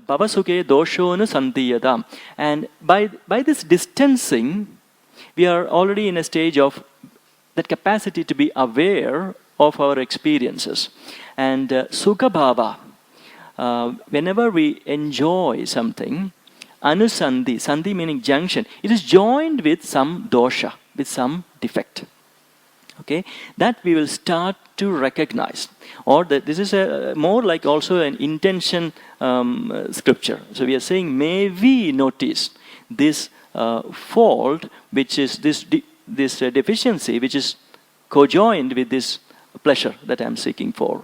bhavasuke doshonu sandiyadam. And by this distancing, we are already in a stage of that capacity to be aware of our experiences. And sukha bhava, whenever we enjoy something, anusandhi, sandhi meaning junction, it is joined with some dosha, with some defect. Okay, that we will start to recognize. Or that this is more like also an intention scripture. So we are saying, may we notice this fault, which is this deficiency, which is co-joined with this pleasure that I am seeking for.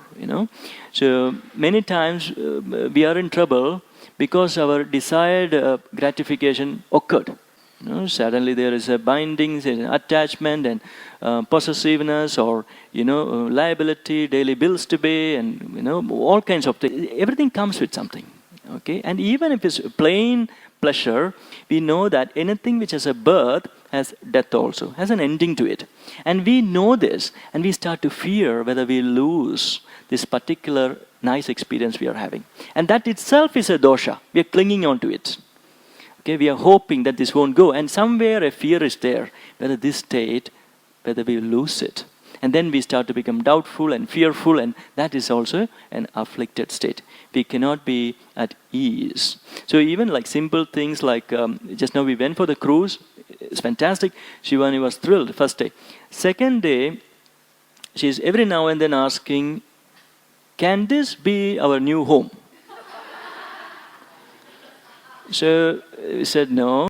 So many times we are in trouble because our desired gratification occurred. Suddenly there is a binding, there is an attachment and possessiveness, or liability, daily bills to pay, and all kinds of things. Everything comes with something. Okay, and even if it's plain pleasure, we know that anything which has a birth has death also, has an ending to it. And we know this, and we start to fear whether we lose this particular nice experience we are having. And that itself is a dosha. We are clinging on to it. Okay, we are hoping that this won't go. And somewhere a fear is there, whether this state, whether we lose it. And then we start to become doubtful and fearful, and that is also an afflicted state. We cannot be at ease. So even like simple things like, just now we went for the cruise, it's fantastic. Shivani was thrilled first day. Second day, she's every now and then asking, can this be our new home? So we said no.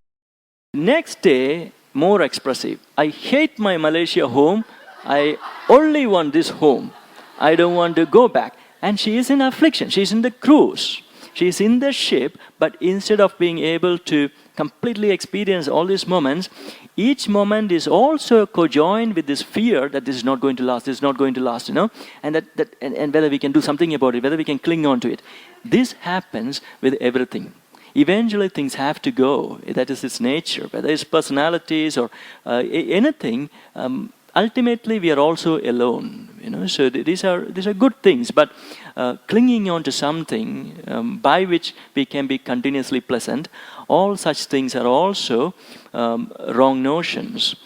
Next day, more expressive. I hate my Malaysia home. I only want this home. I don't want to go back. And she is in affliction. She is in the cruise. She is in the ship, but instead of being able to completely experience all these moments, each moment is also co-joined with this fear that this is not going to last, this is not going to last, and and whether we can do something about it, whether we can cling on to it. This happens with everything. Eventually things have to go. That is its nature. Whether it's personalities or anything, ultimately we are also alone. So these are good things. But clinging on to something by which we can be continuously pleasant, all such things are also wrong notions.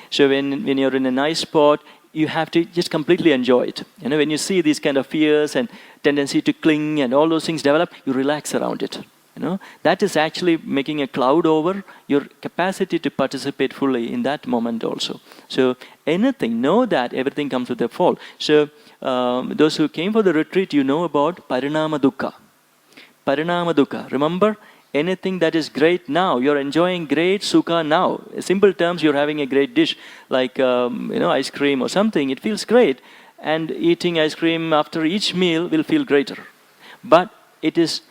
So when you're in a nice spot, you have to just completely enjoy it. When you see these kind of fears and tendency to cling and all those things develop, you relax around it. That is actually making a cloud over your capacity to participate fully in that moment also. So anything, know that everything comes with a fall. So those who came for the retreat, about parinama dukkha. Parinama dukkha. Remember, anything that is great now, you're enjoying great sukha now. In simple terms, you're having a great dish like ice cream or something. It feels great, and eating ice cream after each meal will feel greater. But it is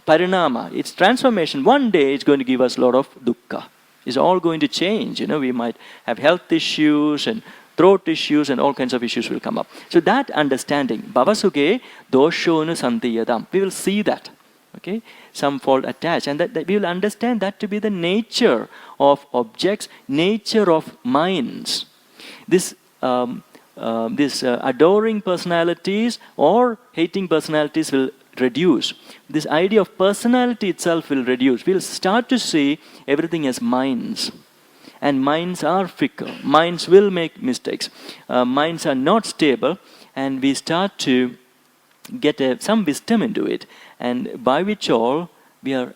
parinama, it's transformation. One day it's going to give us a lot of dukkha. It's all going to change. We might have health issues and throat issues and all kinds of issues will come up. So that understanding, bhavasuke doshonu sandiyadam, we will see that. Okay, some fault attached, and that we will understand that to be the nature of objects, nature of minds. This adoring personalities or hating personalities will reduce. This idea of personality itself will reduce. We'll start to see everything as minds. And minds are fickle. Minds will make mistakes. Minds are not stable. And we start to get some wisdom into it. And by which all we are...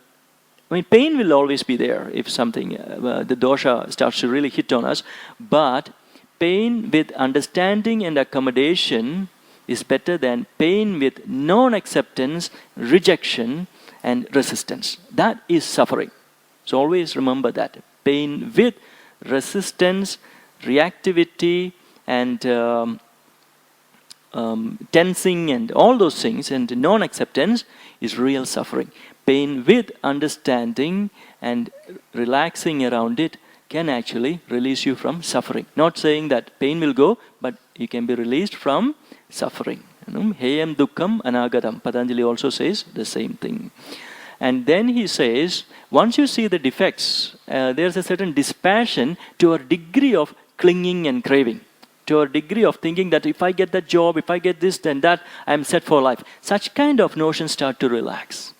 pain will always be there if something, the dosha starts to really hit on us. But pain with understanding and accommodation is better than pain with non-acceptance, rejection, and resistance. That is suffering. So always remember that. Pain with resistance, reactivity, and tensing, and all those things, and non-acceptance is real suffering. Pain with understanding and relaxing around it can actually release you from suffering. Not saying that pain will go, but you can be released from suffering. Heyam dukkham anagatam. Patanjali also says the same thing. And then he says, once you see the defects, there's a certain dispassion to our degree of clinging and craving, to our degree of thinking that if I get that job, if I get this, then that, I'm set for life. Such kind of notions start to relax.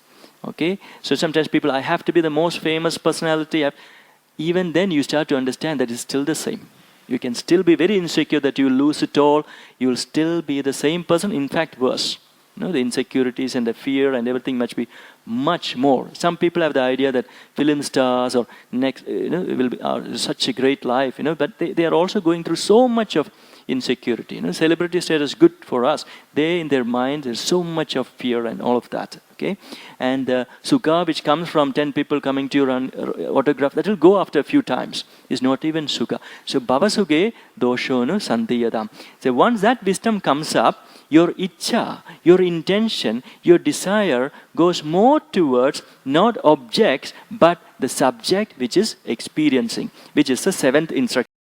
Okay, so sometimes people, I have to be the most famous personality. Even then you start to understand that it's still the same. You can still be very insecure that you will lose it all. You will still be the same person, in fact worse. The insecurities and the fear and everything must be much more. Some people have the idea that film stars or next, will be such a great life, but they are also going through so much of insecurity. Celebrity status is good for us. They, in their mind, there's so much of fear and all of that. Okay, and sukha, which comes from 10 people coming to your autograph, that will go after a few times. Is not even sukha. So bhavasuge doshono sandiyadam. So once that wisdom comes up, your ichcha, your intention, your desire goes more towards not objects but the subject which is experiencing, which is the 7th instruction.